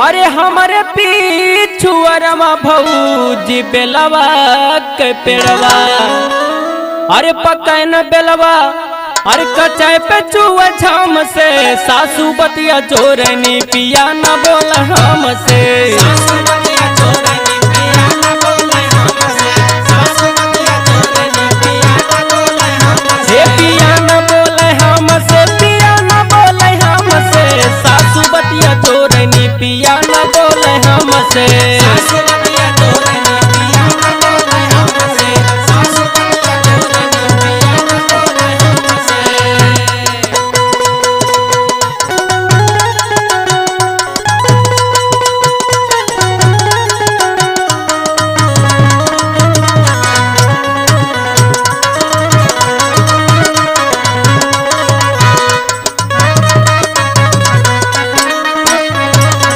अरे हमारे पीछुअरमा भौजी बेलवा के पेड़वा, अरे पकैन बेलवा, अरे कचाय पे चुआ झाम से सासू बतिया चोरनी पिया न बोल हमसे। हे पिया न बोल हमसे, पिया न बोल हमसे, सासू बतिया चोरनी पिया